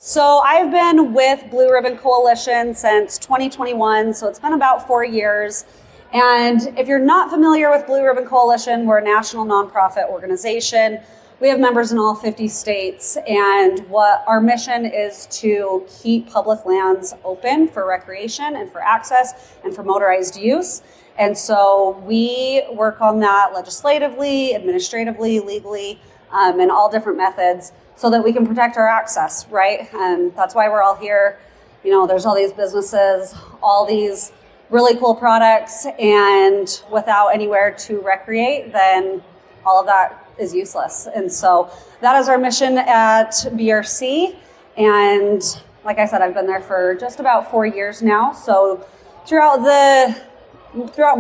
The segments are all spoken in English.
So I've been with Blue Ribbon Coalition since 2021, so it's been about 4 years. And if you're not familiar with Blue Ribbon Coalition, we're a national nonprofit organization. We have members in all 50 states, and what our mission is to keep public lands open for recreation and for access and for motorized use. And so we work on that legislatively, administratively, legally, and all different methods so that we can protect our access, right? And that's why we're all here. You know, there's all these businesses, all these really cool products, and without anywhere to recreate, then all of that is useless. And so that is our mission at BRC. And like I said, I've been there for just about 4 years now. So throughout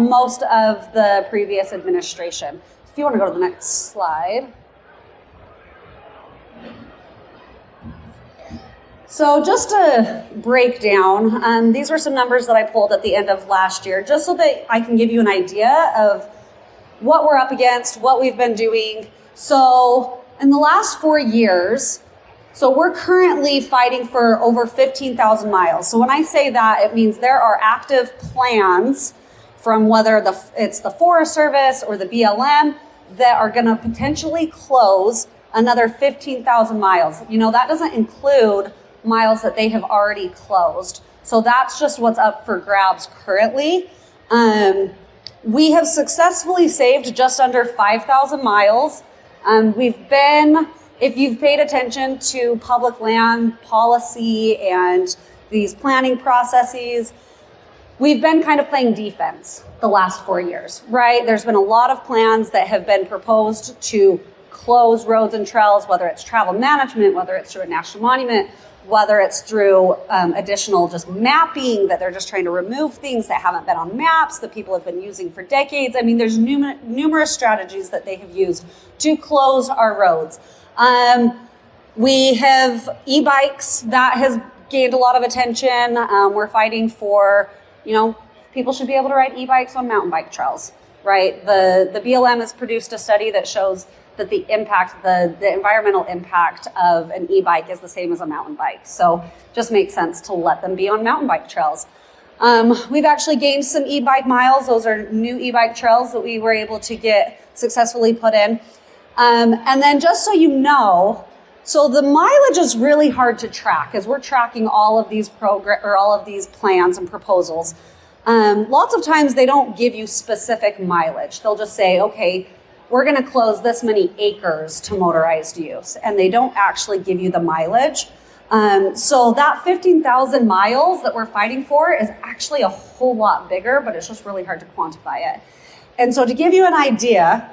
most of the previous administration. If you want to go to the next slide. So just to break down, these were some numbers that I pulled at the end of last year, just so that I can give you an idea of what we're up against, what we've been doing. So in the last 4 years, so we're currently fighting for over 15,000 miles. So when I say that, it means there are active plans from whether it's the Forest Service or the BLM that are going to potentially close another 15,000 miles. You know, that doesn't include miles that they have already closed. So that's just what's up for grabs currently. We have successfully saved just under 5,000 miles. If you've paid attention to public land policy and these planning processes, we've been kind of playing defense the last 4 years, right? There's been a lot of plans that have been proposed to close roads and trails, whether it's travel management, whether it's through a national monument, whether it's through additional just mapping, that they're just trying to remove things that haven't been on maps that people have been using for decades. I mean, there's numerous strategies that they have used to close our roads. We have e-bikes. That has gained a lot of attention. We're fighting for, people should be able to ride e-bikes on mountain bike trails, right? The BLM has produced a study that shows that the impact, the environmental impact of an e-bike is the same as a mountain bike. So just makes sense to let them be on mountain bike trails. We've actually gained some e-bike miles. Those are new e-bike trails that we were able to get successfully put in. And then just so you know, so the mileage is really hard to track as we're tracking all of these plans and proposals. Lots of times they don't give you specific mileage. They'll just say, okay, we're going to close this many acres to motorized use, and they don't actually give you the mileage. So that 15,000 miles that we're fighting for is actually a whole lot bigger, but it's just really hard to quantify it. And so to give you an idea,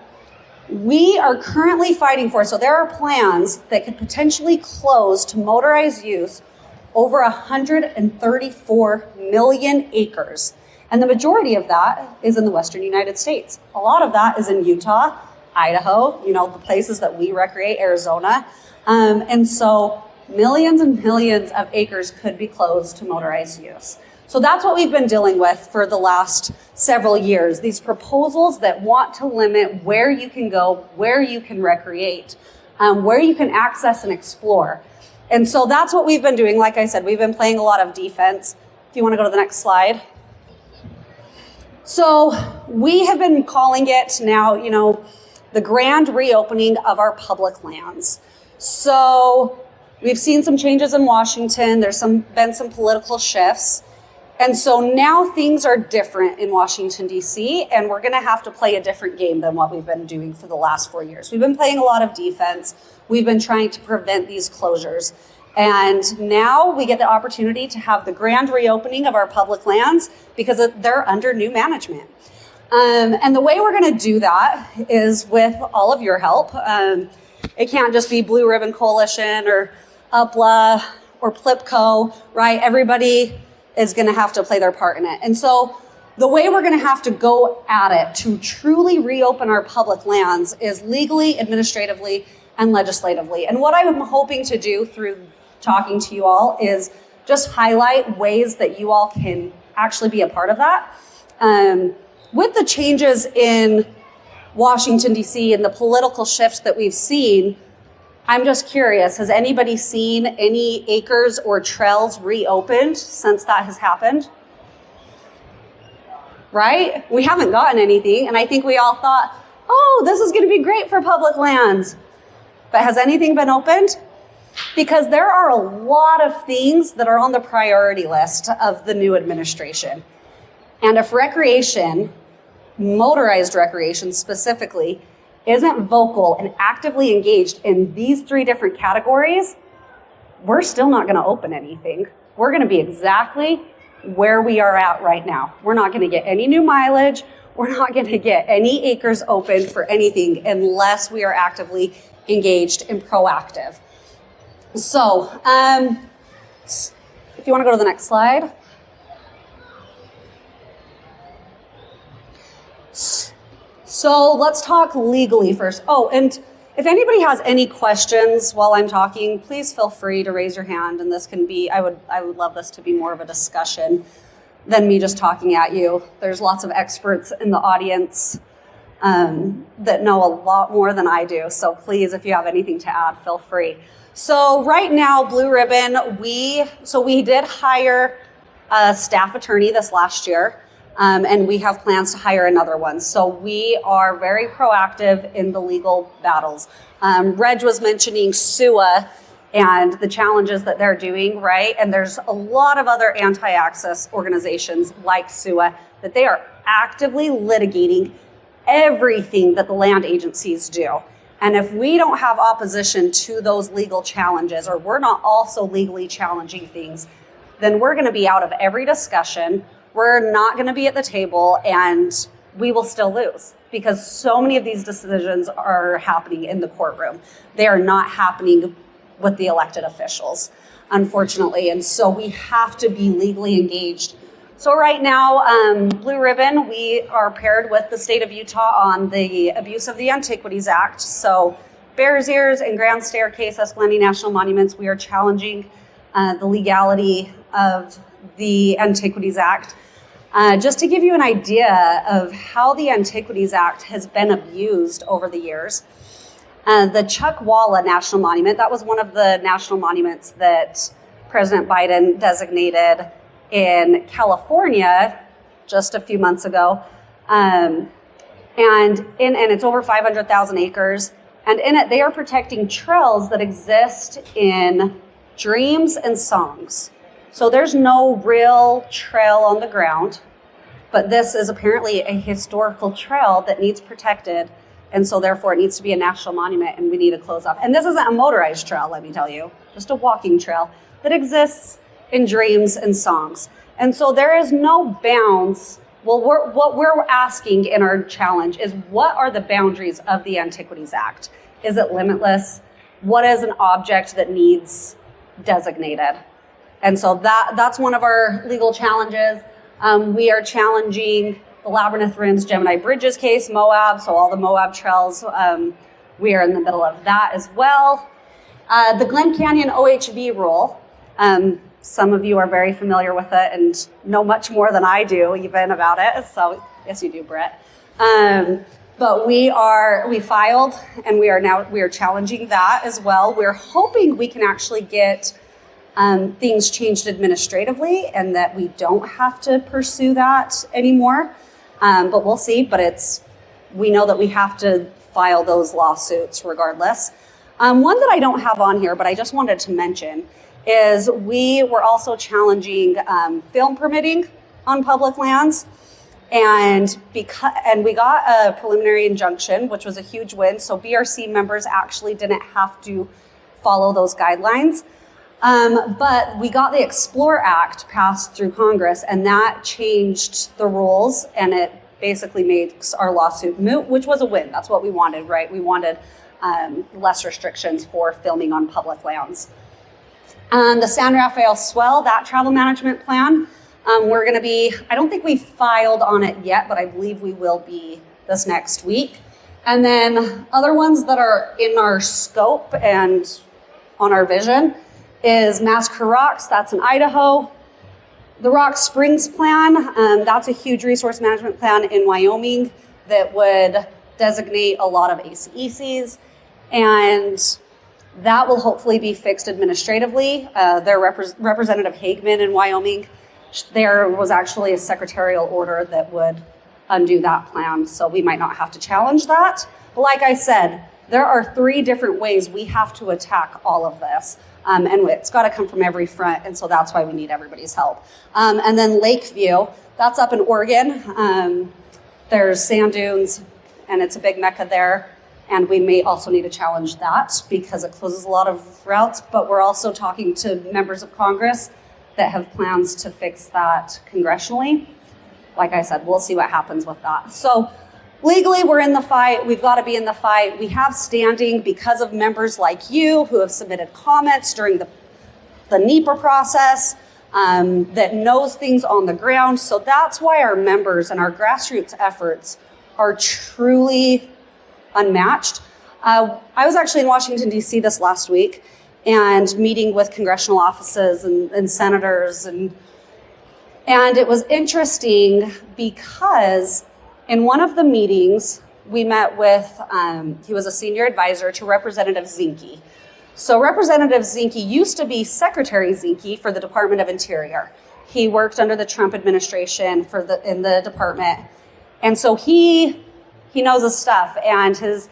we are currently fighting for, so there are plans that could potentially close to motorized use over 134 million acres. And the majority of that is in the Western United States. A lot of that is in Utah, Idaho, the places that we recreate, Arizona. And so millions and millions of acres could be closed to motorized use. So that's what we've been dealing with for the last several years, these proposals that want to limit where you can go, where you can recreate, where you can access and explore. And so that's what we've been doing. Like I said, we've been playing a lot of defense. If you want to go to the next slide. So we have been calling it now, the grand reopening of our public lands. So we've seen some changes in Washington. There's been some political shifts. And so now things are different in Washington, D.C., and we're going to have to play a different game than what we've been doing for the last 4 years. We've been playing a lot of defense. We've been trying to prevent these closures. And now we get the opportunity to have the grand reopening of our public lands because they're under new management. And the way we're going to do that is with all of your help. It can't just be Blue Ribbon Coalition or UPLA or PLIPCO, right? Everybody is going to have to play their part in it. And so the way we're going to have to go at it to truly reopen our public lands is legally, administratively, and legislatively. And what I'm hoping to do through talking to you all is just highlight ways that you all can actually be a part of that. With the changes in Washington, D.C. and the political shifts that we've seen, I'm just curious, has anybody seen any acres or trails reopened since that has happened? Right? We haven't gotten anything, and I think we all thought, oh, this is going to be great for public lands. But has anything been opened? Because there are a lot of things that are on the priority list of the new administration. And if recreation, motorized recreation specifically, isn't vocal and actively engaged in these 3 different categories, we're still not going to open anything. We're going to be exactly where we are at right now. We're not going to get any new mileage. We're not going to get any acres open for anything unless we are actively engaged and proactive. So, if you want to go to the next slide. So let's talk legally first. Oh, and if anybody has any questions while I'm talking, please feel free to raise your hand. And this can be, I would love this to be more of a discussion than me just talking at you. There's lots of experts in the audience that know a lot more than I do. So please, if you have anything to add, feel free. So right now, BlueRibbon, we did hire a staff attorney this last year. And we have plans to hire another one. So we are very proactive in the legal battles. Reg was mentioning SUA and the challenges that they're doing, right? And there's a lot of other anti-access organizations like SUA that they are actively litigating everything that the land agencies do. And if we don't have opposition to those legal challenges, or we're not also legally challenging things, then we're going to be out of every discussion. We're not going to be at the table, and we will still lose because so many of these decisions are happening in the courtroom. They are not happening with the elected officials, unfortunately. And so we have to be legally engaged. So right now, BlueRibbon, we are paired with the state of Utah on the Abuse of the Antiquities Act. So Bears Ears and Grand Staircase, Escalante National Monuments, we are challenging the legality of the Antiquities Act. Just to give you an idea of how the Antiquities Act has been abused over the years, the Chuckwalla National Monument, that was one of the national monuments that President Biden designated in California just a few months ago. And it's over 500,000 acres. And in it, they are protecting trails that exist in dreams and songs. So there's no real trail on the ground, but this is apparently a historical trail that needs protected. And so therefore it needs to be a national monument and we need to close off. And this isn't a motorized trail, let me tell you, just a walking trail that exists in dreams and songs. And so there is no bounds. Well, what we're asking in our challenge is, what are the boundaries of the Antiquities Act? Is it limitless? What is an object that needs designated? And so that's one of our legal challenges. We are challenging the Labyrinth Ruins Gemini Bridges case, Moab, so all the Moab trails. We are in the middle of that as well. The Glen Canyon OHV rule. Some of you are very familiar with it and know much more than I do even about it. So yes, you do, Brett. But we filed, and we are challenging that as well. We're hoping we can actually get things changed administratively and that we don't have to pursue that anymore. But we'll see. But we know that we have to file those lawsuits regardless. One that I don't have on here, but I just wanted to mention, is we were also challenging film permitting on public lands. And we got a preliminary injunction, which was a huge win. So BRC members actually didn't have to follow those guidelines. But we got the Explore Act passed through Congress, and that changed the rules, and it basically makes our lawsuit moot, which was a win. That's what we wanted, right? We wanted less restrictions for filming on public lands. The San Rafael Swell, that travel management plan, we're going to be, I don't think we filed on it yet, but I believe we will be this next week. And then other ones that are in our scope and on our vision is Massacre Rocks, that's in Idaho. The Rock Springs plan, that's a huge resource management plan in Wyoming that would designate a lot of ACECs. And That will hopefully be fixed administratively. Their Representative Hagman in Wyoming, there was actually a secretarial order that would undo that plan, so we might not have to challenge that. But like I said, there are 3 different ways we have to attack all of this. And it's got to come from every front, and so that's why we need everybody's help. And then Lakeview, that's up in Oregon. There's sand dunes, and it's a big mecca there. And we may also need to challenge that because it closes a lot of routes, but we're also talking to members of Congress that have plans to fix that congressionally. Like I said, we'll see what happens with that. So legally, we're in the fight. We've got to be in the fight. We have standing because of members like you who have submitted comments during the NEPA process that knows things on the ground. So that's why our members and our grassroots efforts are truly unmatched. I was actually in Washington, D.C. this last week and meeting with congressional offices and senators. And it was interesting because in one of the meetings, we met with, he was a senior advisor to Representative Zinke. So Representative Zinke used to be Secretary Zinke for the Department of Interior. He worked under the Trump administration in the department. And so he knows his stuff, and his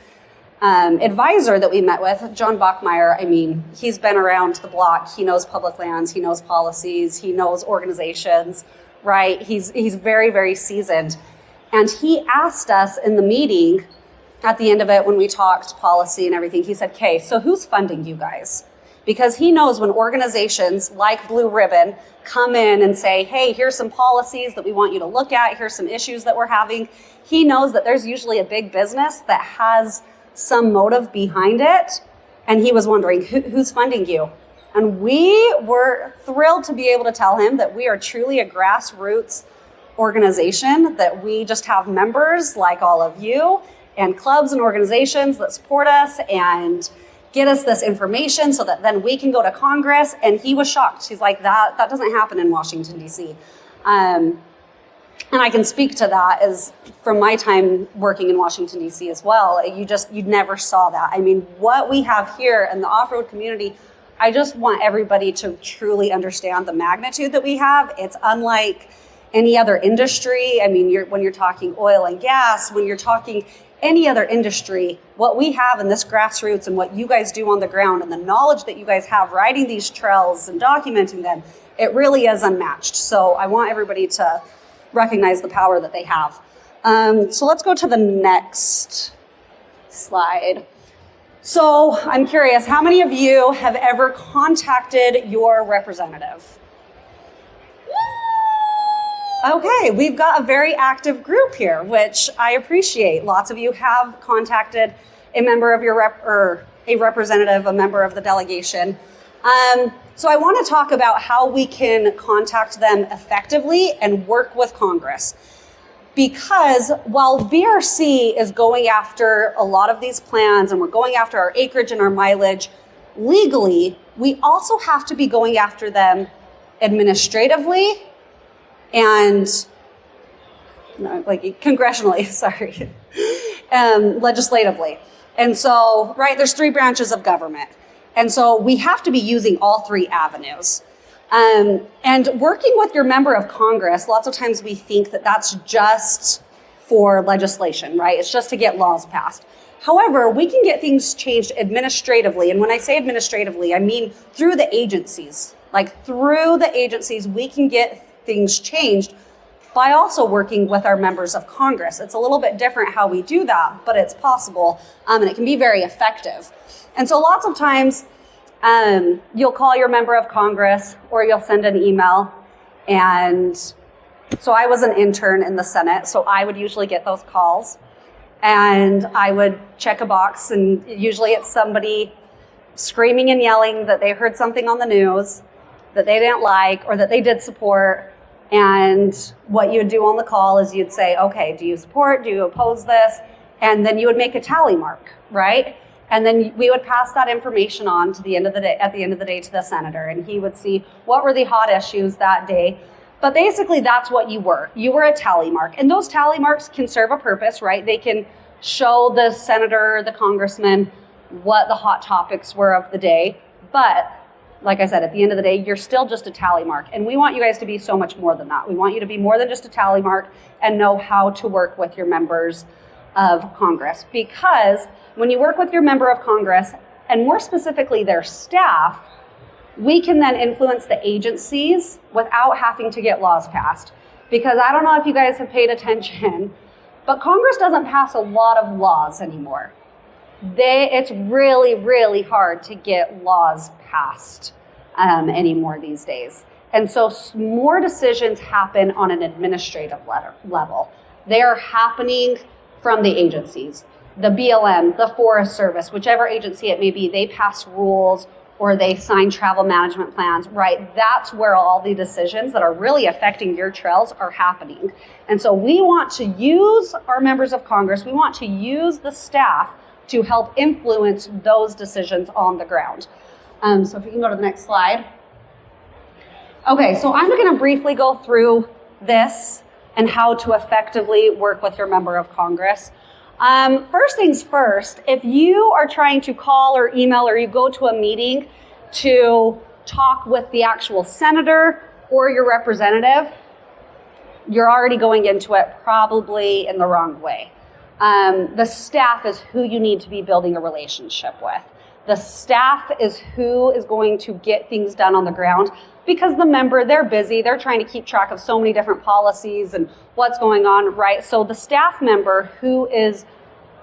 advisor that we met with, John Bachmeyer, I mean, he's been around the block. He knows public lands, he knows policies, he knows organizations, right? He's very, very seasoned. And he asked us in the meeting, at the end of it, when we talked policy and everything, he said, okay, so who's funding you guys? Because he knows when organizations like BlueRibbon come in and say, hey, here's some policies that we want you to look at, here's some issues that we're having, he knows that there's usually a big business that has some motive behind it. And he was wondering, who's funding you? And we were thrilled to be able to tell him that we are truly a grassroots organization, that we just have members like all of you and clubs and organizations that support us and get us this information so that then we can go to Congress. And he was shocked. He's like, that doesn't happen in Washington, D.C. And I can speak to that as from my time working in Washington, D.C. as well. You never saw that. I mean, what we have here in the off-road community, I just want everybody to truly understand the magnitude that we have. It's unlike any other industry. I mean, when you're talking oil and gas, when you're talking any other industry, what we have in this grassroots and what you guys do on the ground and the knowledge that you guys have riding these trails and documenting them, it really is unmatched. So I want everybody to recognize the power that they have. So let's go to the next slide. So I'm curious, how many of you have ever contacted your representative? Okay, we've got a very active group here, which I appreciate. Lots of you have contacted a member of your a representative, a member of the delegation. So I want to talk about how we can contact them effectively and work with Congress. Because while VRC is going after a lot of these plans and we're going after our acreage and our mileage, legally, we also have to be going after them administratively and congressionally, sorry, legislatively. And so, right, there's 3 branches of government. And so we have to be using all 3 avenues. And working with your member of Congress, lots of times we think that that's just for legislation, right? It's just to get laws passed. However, we can get things changed administratively. And when I say administratively, I mean through the agencies. Like through the agencies, we can get things changed by also working with our members of Congress. It's a little bit different how we do that, but it's possible, and it can be very effective. And so lots of times, you'll call your member of Congress or you'll send an email. And so I was an intern in the Senate, so I would usually get those calls. And I would check a box, and usually it's somebody screaming and yelling that they heard something on the news that they didn't like or that they did support. And what you would do on the call is you'd say, okay, do you support, do you oppose this? And then you would make a tally mark, right? And then we would pass that information on to the end of the day, at the end of the day, to the senator, and he would see what were the hot issues that day. But basically that's what you were. You were a tally mark. And those tally marks can serve a purpose, right? They can show the senator, the congressman, what the hot topics were of the day. But like I said, at the end of the day, you're still just a tally mark. And we want you guys to be so much more than that. We want you to be more than just a tally mark and know how to work with your members of Congress. Because when you work with your member of Congress, and more specifically their staff, we can then influence the agencies without having to get laws passed. Because I don't know if you guys have paid attention, but Congress doesn't pass a lot of laws anymore. It's really, really hard to get laws passed anymore these days. And so more decisions happen on an administrative level. They are happening from the agencies. The BLM, the Forest Service, whichever agency it may be, they pass rules or they sign travel management plans, right? That's where all the decisions that are really affecting your trails are happening. And so we want to use our members of Congress, we want to use the staff to help influence those decisions on the ground. So if you can go to the next slide. Okay, so I'm going to briefly go through this and how to effectively work with your member of Congress. First things first, if you are trying to call or email or you go to a meeting to talk with the actual senator or your representative, you're already going into it probably in the wrong way. The staff is who you need to be building a relationship with. The staff is who is going to get things done on the ground because the member, they're busy, they're trying to keep track of so many different policies and what's going on, right? So the staff member who is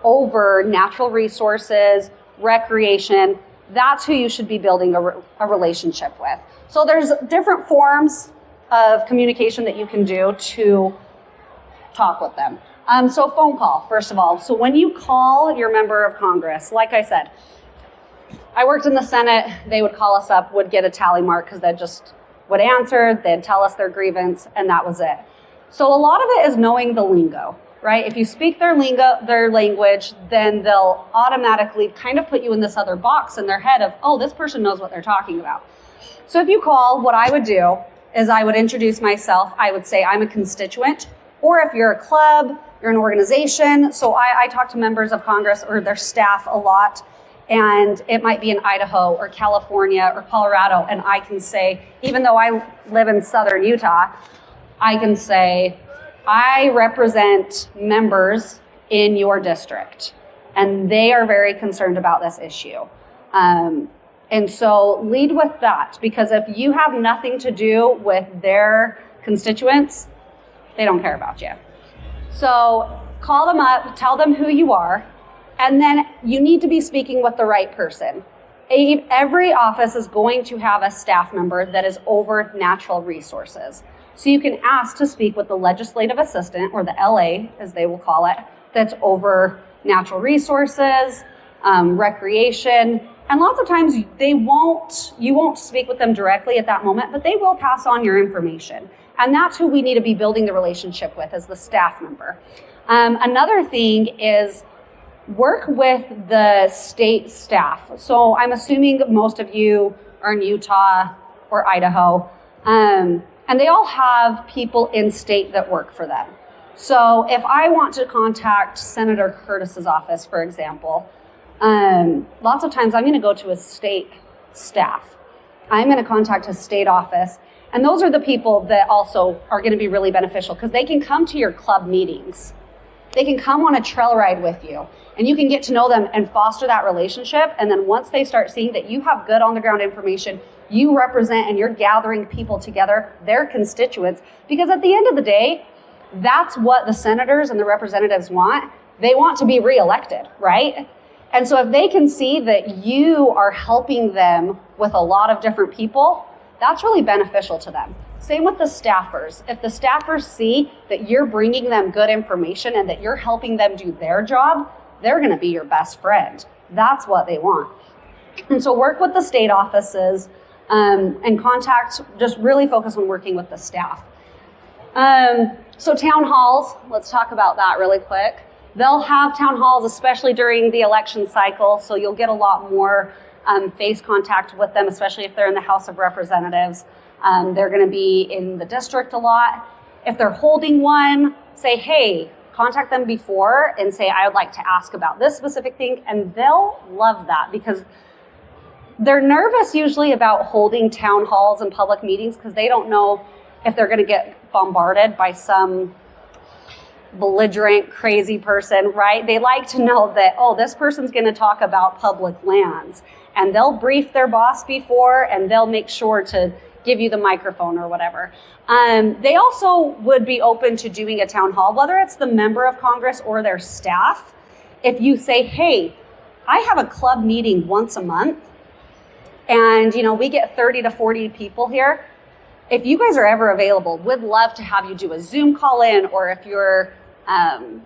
over natural resources, recreation, that's who you should be building a relationship with. So there's different forms of communication that you can do to talk with them. So phone call, first of all. So when you call your member of Congress, like I said, I worked in the Senate, they would call us up, would get a tally mark because they just would answer, they'd tell us their grievance, and that was it. So a lot of it is knowing the lingo, right? If you speak their language, then they'll automatically kind of put you in this other box in their head of, oh, this person knows what they're talking about. So if you call, what I would do is I would introduce myself. I would say I'm a constituent, or if you're a club, you're an organization. So I talk to members of Congress or their staff a lot. And it might be in Idaho or California or Colorado. And I can say, even though I live in southern Utah, I can say, I represent members in your district. And they are very concerned about this issue. And so lead with that, because if you have nothing to do with their constituents, they don't care about you. So call them up, tell them who you are, and then you need to be speaking with the right person. Every office is going to have a staff member that is over natural resources. So you can ask to speak with the legislative assistant, or the LA, as they will call it, that's over natural resources, recreation. And lots of times you won't speak with them directly at that moment, but they will pass on your information. And that's who we need to be building the relationship with, as the staff member. Another thing is work with the state staff. So I'm assuming most of you are in Utah or Idaho, and they all have people in state that work for them. So if I want to contact Senator Curtis's office, for example, lots of times I'm going to go to his state staff. I'm going to contact his state office. And those are the people that also are going to be really beneficial, because they can come to your club meetings. They can come on a trail ride with you, and you can get to know them and foster that relationship. And then once they start seeing that you have good on the ground information, you represent and you're gathering people together, their constituents, because at the end of the day, that's what the senators and the representatives want. They want to be reelected, right? And so if they can see that you are helping them with a lot of different people, that's really beneficial to them. Same with the staffers. If the staffers see that you're bringing them good information and that you're helping them do their job, they're going to be your best friend. That's what they want. And so work with the state offices and just really focus on working with the staff. So town halls, let's talk about that really quick. They'll have town halls, especially during the election cycle, so you'll get a lot more face contact with them, especially if they're in the House of Representatives. They're going to be in the district a lot. If they're holding one, say, hey, contact them before and say, I would like to ask about this specific thing, and they'll love that because they're nervous usually about holding town halls and public meetings because they don't know if they're going to get bombarded by some belligerent, crazy person, right? They like to know that, oh, this person's going to talk about public lands, and they'll brief their boss before, and they'll make sure to give you the microphone or whatever. They also would be open to doing a town hall, whether it's the member of Congress or their staff. If you say, hey, I have a club meeting once a month, and we get 30 to 40 people here. If you guys are ever available, we'd love to have you do a Zoom call in, or if your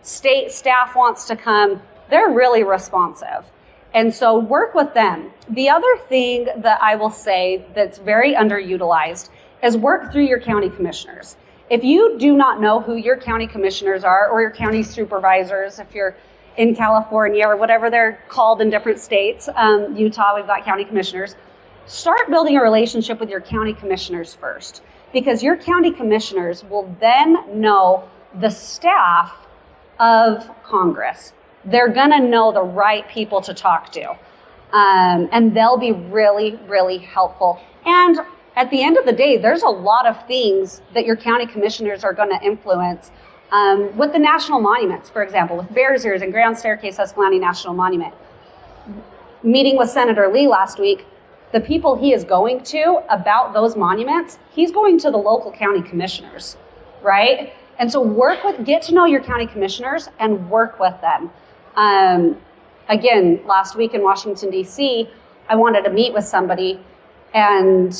state staff wants to come, they're really responsive. And so work with them. The other thing that I will say that's very underutilized is work through your county commissioners. If you do not know who your county commissioners are, or your county supervisors, if you're in California or whatever they're called in different states, Utah, we've got county commissioners, start building a relationship with your county commissioners first, because your county commissioners will then know the staff of Congress. They're gonna know the right people to talk to, and they'll be really, really helpful. And at the end of the day, there's a lot of things that your county commissioners are gonna influence with the national monuments, for example, with Bears Ears and Grand Staircase Escalante National Monument. Meeting with Senator Lee last week, the people he is going to about those monuments, he's going to the local county commissioners, right? And so get to know your county commissioners and work with them. Again, last week in Washington, D.C., I wanted to meet with somebody. And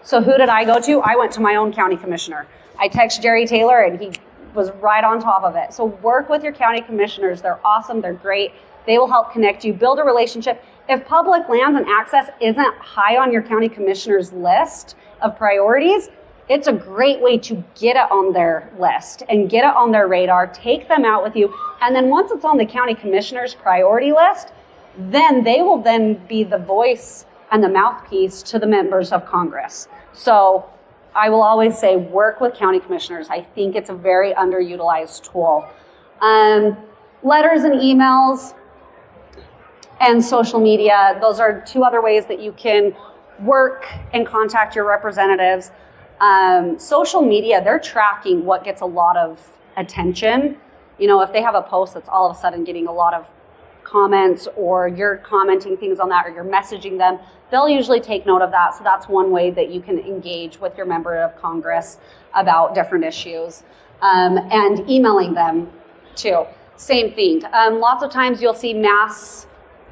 so who did I go to? I went to my own county commissioner. I texted Jerry Taylor, and he was right on top of it. So work with your county commissioners. They're awesome. They're great. They will help connect you, build a relationship. If public lands and access isn't high on your county commissioner's list of priorities, it's a great way to get it on their list and get it on their radar, take them out with you. And then once it's on the county commissioner's priority list, then they will then be the voice and the mouthpiece to the members of Congress. So I will always say work with county commissioners. I think it's a very underutilized tool. Letters and emails and social media, those are two other ways that you can work and contact your representatives. Social media, they're tracking what gets a lot of attention. If they have a post that's all of a sudden getting a lot of comments, or you're commenting things on that, or you're messaging them, they'll usually take note of that. So that's one way that you can engage with your member of Congress about different issues. And emailing them too, same thing. Lots of times you'll see mass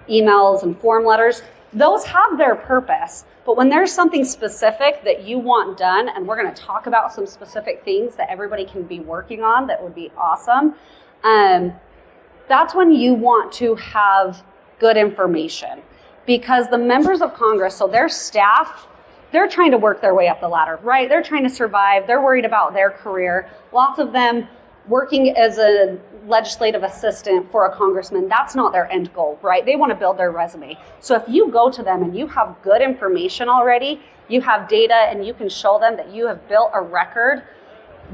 emails and form letters. Those have their purpose, but when there's something specific that you want done, and we're going to talk about some specific things that everybody can be working on that would be awesome, that's when you want to have good information, because the members of Congress, so their staff, they're trying to work their way up the ladder, right? They're trying to survive. They're worried about their career. Lots of them working as a legislative assistant for a congressman, that's not their end goal, right? They want to build their resume. So if you go to them and you have good information already, you have data, and you can show them that you have built a record,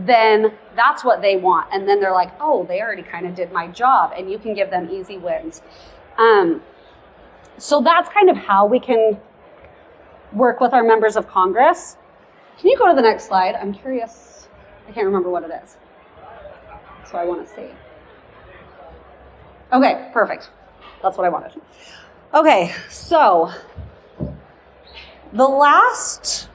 then that's what they want. And then they're like, oh, they already kind of did my job, and you can give them easy wins. So that's kind of how we can work with our members of Congress. Can you go to the next slide? I'm curious. I can't remember what it is. So I want to see. Okay, perfect. That's what I wanted. Okay, so the last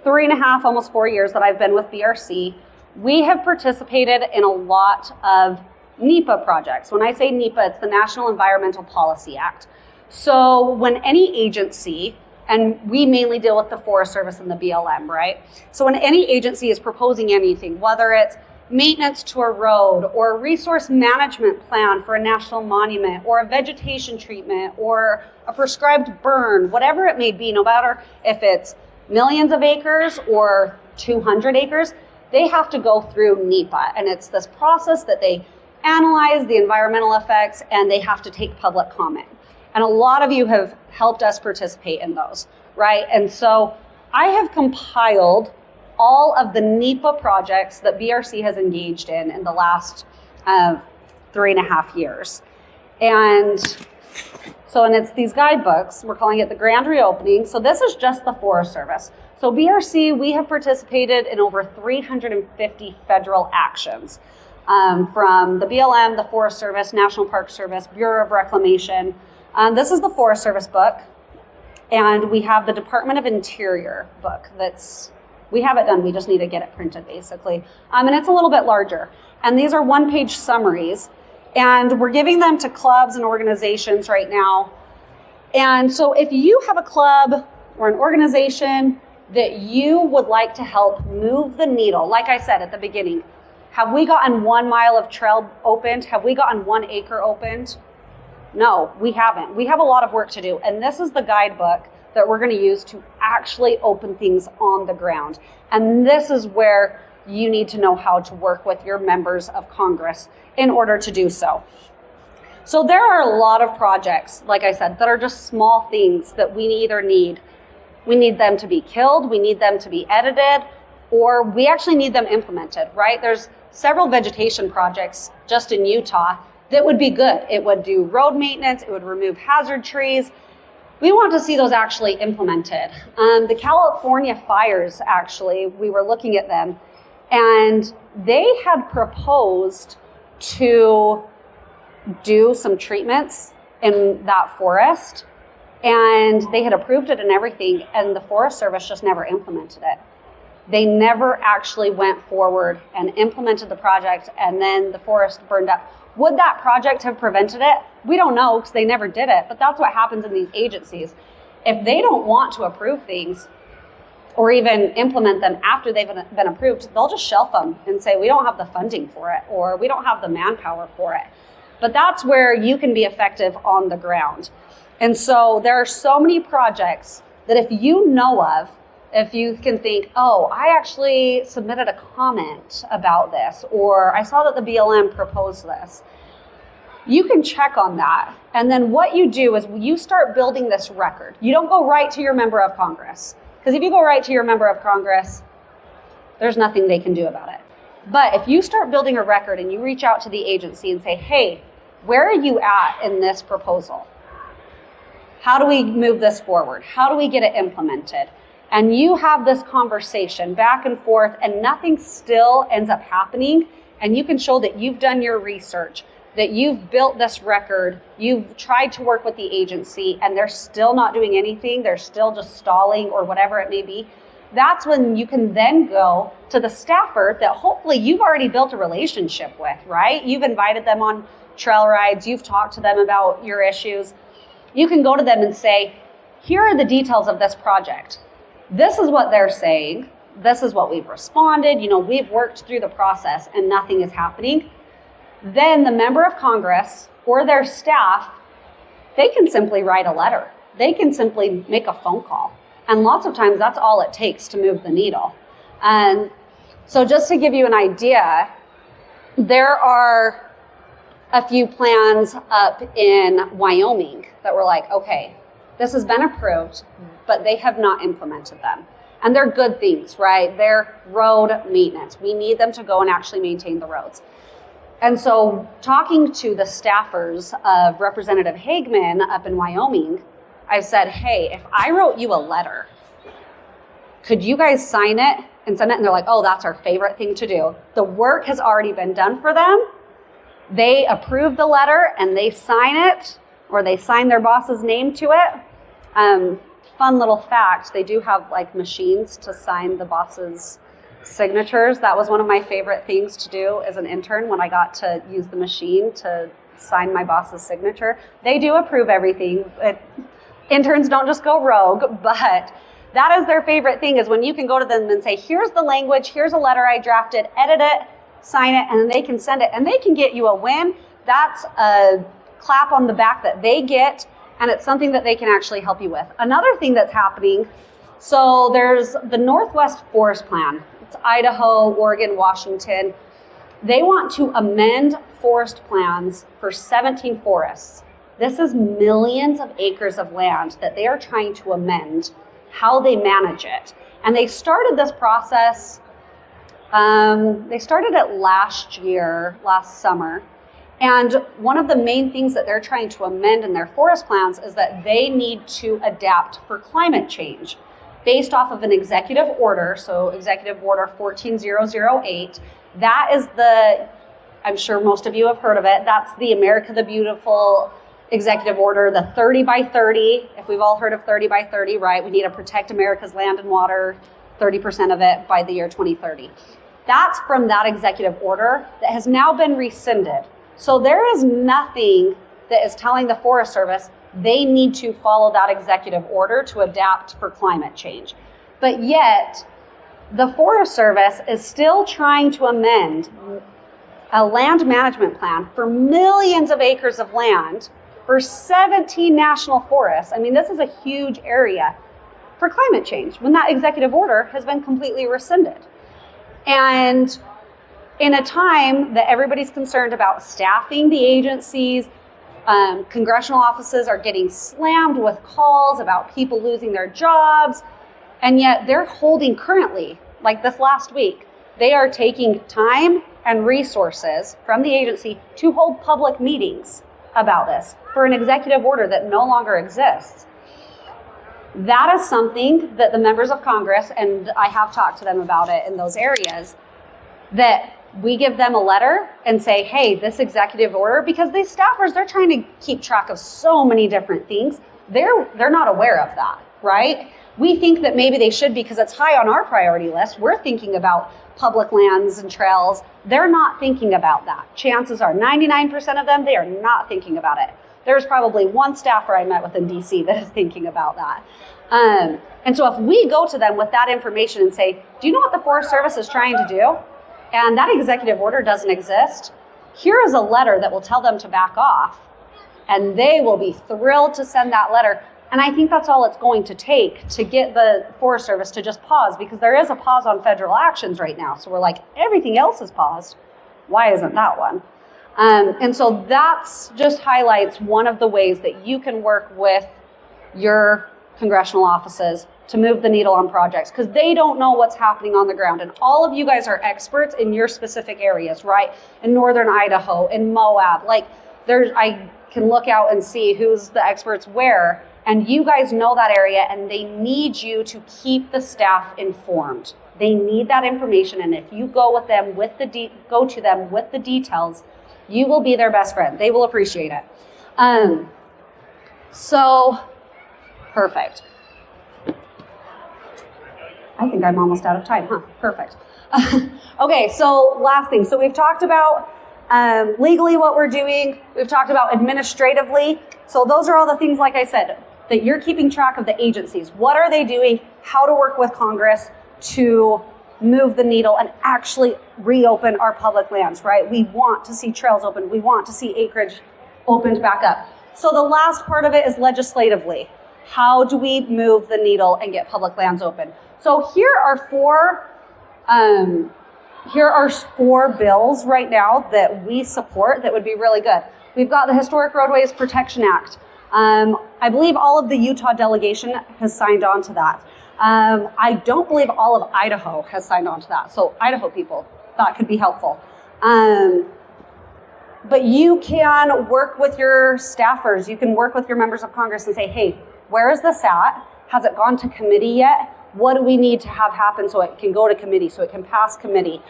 3.5, almost 4 years that I've been with BRC, we have participated in a lot of NEPA projects. When I say NEPA, it's the National Environmental Policy Act. So when any agency, and we mainly deal with the Forest Service and the BLM, right? So when any agency is proposing anything, whether it's maintenance to a road, or a resource management plan for a national monument, or a vegetation treatment, or a prescribed burn, whatever it may be, no matter if it's millions of acres or 200 acres, they have to go through NEPA. And it's this process that they analyze the environmental effects, and they have to take public comment. And a lot of you have helped us participate in those, right? And so I have compiled all of the NEPA projects that BRC has engaged in the last 3.5 years. And it's these guidebooks. We're calling it the Grand Reopening. So this is just the Forest Service. So BRC, we have participated in over 350 federal actions from the BLM, the Forest Service, National Park Service, Bureau of Reclamation. This is the Forest Service book. And we have the Department of Interior book we have it done, we just need to get it printed basically. And it's a little bit larger. And these are one-page summaries. And we're giving them to clubs and organizations right now. And so if you have a club or an organization that you would like to help move the needle, like I said at the beginning, have we gotten 1 mile of trail opened? Have we gotten 1 acre opened? No, we haven't. We have a lot of work to do. And this is the guidebook that we're going to use to actually open things on the ground. And this is where you need to know how to work with your members of Congress in order to do so. So there are a lot of projects, like I said, that are just small things that we either need. We need them to be killed, we need them to be edited, or we actually need them implemented, right? There's several vegetation projects just in Utah that would be good. It would do road maintenance, it would remove hazard trees. We want to see those actually implemented. The California fires, actually, we were looking at them, and they had proposed to do some treatments in that forest, and they had approved it and everything, and the Forest Service just never implemented it. They never actually went forward and implemented the project, and then the forest burned up. Would that project have prevented it? We don't know because they never did it, but that's what happens in these agencies. If they don't want to approve things or even implement them after they've been approved, they'll just shelf them and say, we don't have the funding for it, or we don't have the manpower for it. But that's where you can be effective on the ground. And so there are so many projects that if you know of, if you can think, oh, I actually submitted a comment about this, or I saw that the BLM proposed this, you can check on that. And then what you do is you start building this record. You don't go right to your member of Congress, because if you go right to your member of Congress, there's nothing they can do about it. But if you start building a record and you reach out to the agency and say, hey, where are you at in this proposal? How do we move this forward? How do we get it implemented? And you have this conversation back and forth, and nothing still ends up happening, and you can show that you've done your research, that you've built this record, you've tried to work with the agency, and they're still not doing anything, they're still just stalling or whatever it may be. That's when you can then go to the staffer that hopefully you've already built a relationship with, right? You've invited them on trail rides, you've talked to them about your issues. You can go to them and say, here are the details of this project. This is what they're saying. This is what we've responded. We've worked through the process and nothing is happening. Then the member of Congress or their staff, they can simply write a letter. They can simply make a phone call. And lots of times that's all it takes to move the needle. And so just to give you an idea, there are a few plans up in Wyoming that were like, okay, this has been approved, but they have not implemented them. And they're good things, right? They're road maintenance. We need them to go and actually maintain the roads. And so talking to the staffers of Representative Hagman up in Wyoming, I said, hey, if I wrote you a letter, could you guys sign it and send it? And they're like, oh, that's our favorite thing to do. The work has already been done for them. They approve the letter and they sign it, or they sign their boss's name to it. Fun little fact, they do have like machines to sign the boss's signatures. That was one of my favorite things to do as an intern when I got to use the machine to sign my boss's signature. They do approve everything. Interns don't just go rogue, but that is their favorite thing, is when you can go to them and say, here's the language, here's a letter I drafted, edit it, sign it, and then they can send it, and they can get you a win. That's a clap on the back that they get, and it's something that they can actually help you with. Another thing that's happening, so there's the Northwest Forest Plan. It's Idaho, Oregon, Washington. They want to amend forest plans for 17 forests. This is millions of acres of land that they are trying to amend how they manage it. And they started this process, they started it last summer. And one of the main things that they're trying to amend in their forest plans is that they need to adapt for climate change based off of an executive order. So Executive Order 14008, that is I'm sure most of you have heard of it, that's the America the Beautiful executive order, the 30 by 30. If we've all heard of 30 by 30, right? We need to protect America's land and water, 30% of it by the year 2030. That's from that executive order that has now been rescinded. So there is nothing that is telling the Forest Service they need to follow that executive order to adapt for climate change. But yet, the Forest Service is still trying to amend a land management plan for millions of acres of land for 17 national forests. I mean, this is a huge area for climate change when that executive order has been completely rescinded. And in a time that everybody's concerned about staffing the agencies, congressional offices are getting slammed with calls about people losing their jobs, and yet they're holding currently, like this last week, they are taking time and resources from the agency to hold public meetings about this for an executive order that no longer exists. That is something that the members of Congress, and I have talked to them about it in those areas, that we give them a letter and say, hey, this executive order, because these staffers, they're trying to keep track of so many different things. They're not aware of that, right? We think that maybe they should because it's high on our priority list. We're thinking about public lands and trails. They're not thinking about that. Chances are 99% of them, they are not thinking about it. There's probably one staffer I met with in DC that is thinking about that. And so if we go to them with that information and say, do you know what the Forest Service is trying to do? And that executive order doesn't exist, here is a letter that will tell them to back off, and they will be thrilled to send that letter. And I think that's all it's going to take to get the Forest Service to just pause, because there is a pause on federal actions right now. So we're like, everything else is paused. Why isn't that one? And so that's just highlights one of the ways that you can work with your congressional offices to move the needle on projects, because they don't know what's happening on the ground. And all of you guys are experts in your specific areas, right? In northern Idaho, in Moab, I can look out and see who's the experts where, and you guys know that area, and they need you to keep the staff informed. They need that information, and if you go to them with the details, you will be their best friend. They will appreciate it. So, perfect. I think I'm almost out of time, huh? Perfect. Okay, so last thing. So we've talked about legally what we're doing. We've talked about administratively. So those are all the things, like I said, that you're keeping track of the agencies. What are they doing? How to work with Congress to move the needle and actually reopen our public lands, right? We want to see trails open. We want to see acreage opened back up. So the last part of it is legislatively. How do we move the needle and get public lands open? So here are four bills right now that we support that would be really good. We've got the Historic Roadways Protection Act. I believe all of the Utah delegation has signed on to that. I don't believe all of Idaho has signed on to that. So Idaho people, that could be helpful. But you can work with your staffers. You can work with your members of Congress and say, hey, where is this at? Has it gone to committee yet? What do we need to have happen so it can go to committee, so it can pass committee?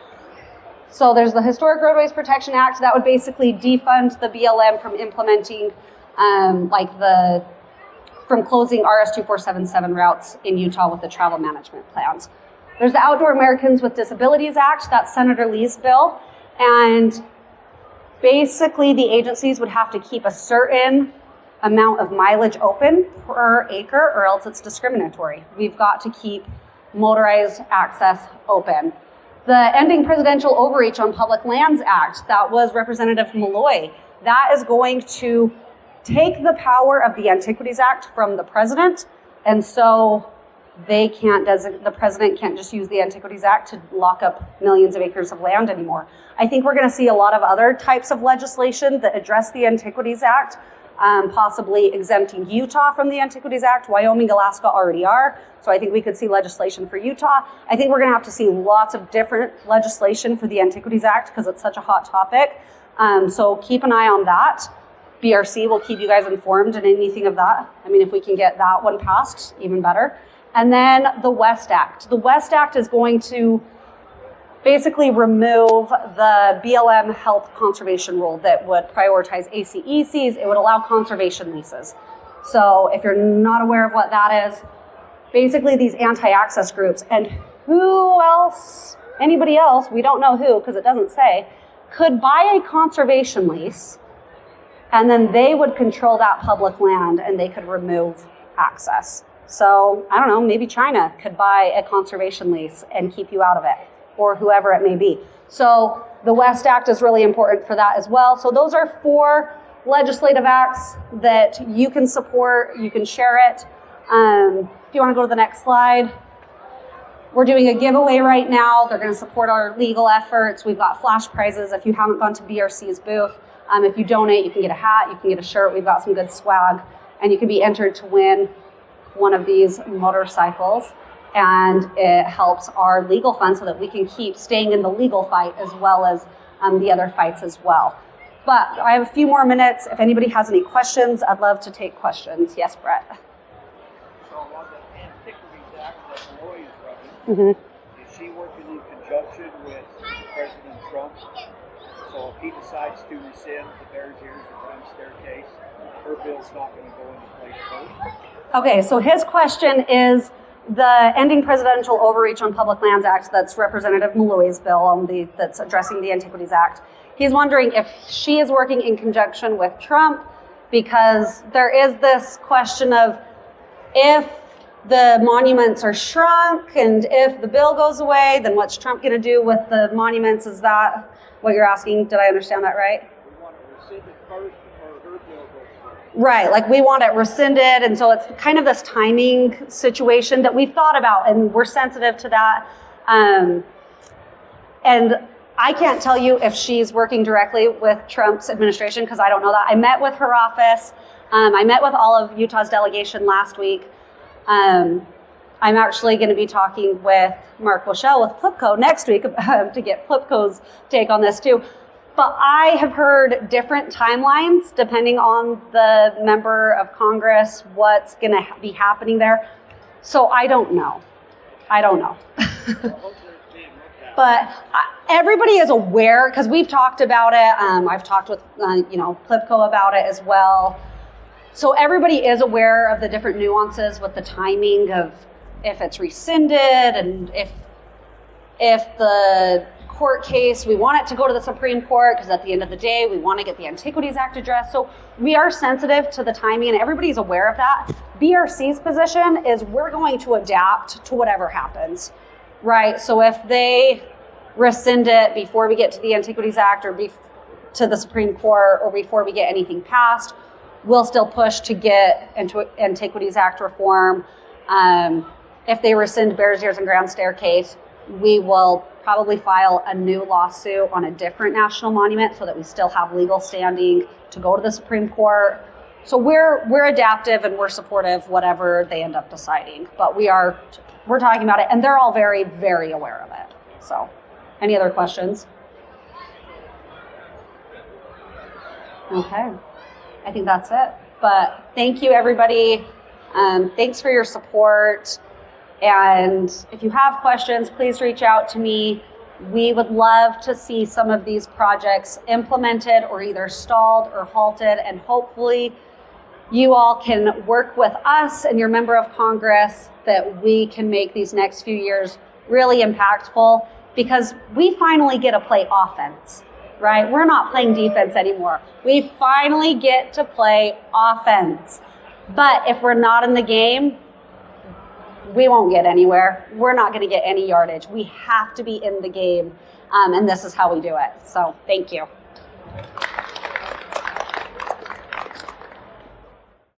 So there's the Historic Roadways Protection Act. That would basically defund the BLM from implementing, from closing RS 2477 routes in Utah with the travel management plans. There's the Outdoor Americans with Disabilities Act. That's Senator Lee's bill. And basically the agencies would have to keep a certain amount of mileage open per acre, or else it's discriminatory. We've got to keep motorized access open. The Ending Presidential Overreach on Public Lands Act, that was Representative Malloy. That is going to take the power of the Antiquities Act from the president, and so the president can't just use the Antiquities Act to lock up millions of acres of land anymore. I think we're going to see a lot of other types of legislation that address the Antiquities Act, possibly exempting Utah from the Antiquities Act. Wyoming, Alaska already are. So I think we could see legislation for Utah. I think we're going to have to see lots of different legislation for the Antiquities Act because it's such a hot topic. So keep an eye on that. BRC will keep you guys informed in anything of that. I mean, if we can get that one passed, even better. And then the West Act. The West Act is going to basically remove the BLM health conservation rule that would prioritize ACECs. It would allow conservation leases. So if you're not aware of what that is, basically these anti-access groups, and who else, anybody else, we don't know who because it doesn't say, could buy a conservation lease, and then they would control that public land and they could remove access. So I don't know, maybe China could buy a conservation lease and keep you out of it, or whoever it may be. So the West Act is really important for that as well. So those are 4 legislative acts that you can support, you can share it. If you want to go to the next slide. We're doing a giveaway right now. They're going to support our legal efforts. We've got flash prizes if you haven't gone to BRC's booth. If you donate, you can get a hat, you can get a shirt. We've got some good swag, and you can be entered to win one of these motorcycles. And it helps our legal fund so that we can keep staying in the legal fight as well as the other fights as well. But I have a few more minutes. If anybody has any questions, I'd love to take questions. Yes, Brett. So on the Antiquities Act that Malloy is running, is she working in conjunction with President Trump? So if he decides to rescind the Bears Ears and Brown Staircase, her bill's not going to go into place first? Okay, so his question is the Ending Presidential Overreach on Public Lands Act, that's Representative Malloy's bill on that's addressing the Antiquities Act. He's wondering if she is working in conjunction with Trump, because there is this question of if the monuments are shrunk and if the bill goes away, then what's Trump going to do with the monuments? Is that what you're asking? Did I understand that right? We want to rescind it first or her bill goes first. Right, like we want it rescinded, and so it's kind of this timing situation that we've thought about, and we're sensitive to that. And I can't tell you if she's working directly with Trump's administration because I don't know that. I met with her office. I met with all of Utah's delegation last week. I'm actually going to be talking with Mark Wachel with Plipco next week to get Plipco's take on this too. But I have heard different timelines depending on the member of Congress, what's going to be happening there. So I don't know. But everybody is aware because we've talked about it. I've talked with Plipco about it as well. So everybody is aware of the different nuances with the timing of if it's rescinded and if the court case, we want it to go to the Supreme Court because at the end of the day, we want to get the Antiquities Act addressed. So we are sensitive to the timing and everybody's aware of that. BRC's position is we're going to adapt to whatever happens, right? So if they rescind it before we get to the Antiquities Act or to the Supreme Court or before we get anything passed, we'll still push to get into Antiquities Act reform. If they rescind Bears Ears and Grand Staircase, we will probably file a new lawsuit on a different national monument so that we still have legal standing to go to the Supreme Court. So we're adaptive and we're supportive whatever they end up deciding. But we're talking about it, and they're all very, very aware of it. So, any other questions? Okay. I think that's it. But thank you, everybody. Thanks for your support. And if you have questions, please reach out to me. We would love to see some of these projects implemented or either stalled or halted. And hopefully you all can work with us and your member of Congress that we can make these next few years really impactful, because we finally get to play offense. Right? We're not playing defense anymore. We finally get to play offense. But if we're not in the game, we won't get anywhere. We're not going to get any yardage. We have to be in the game. And this is how we do it. So thank you.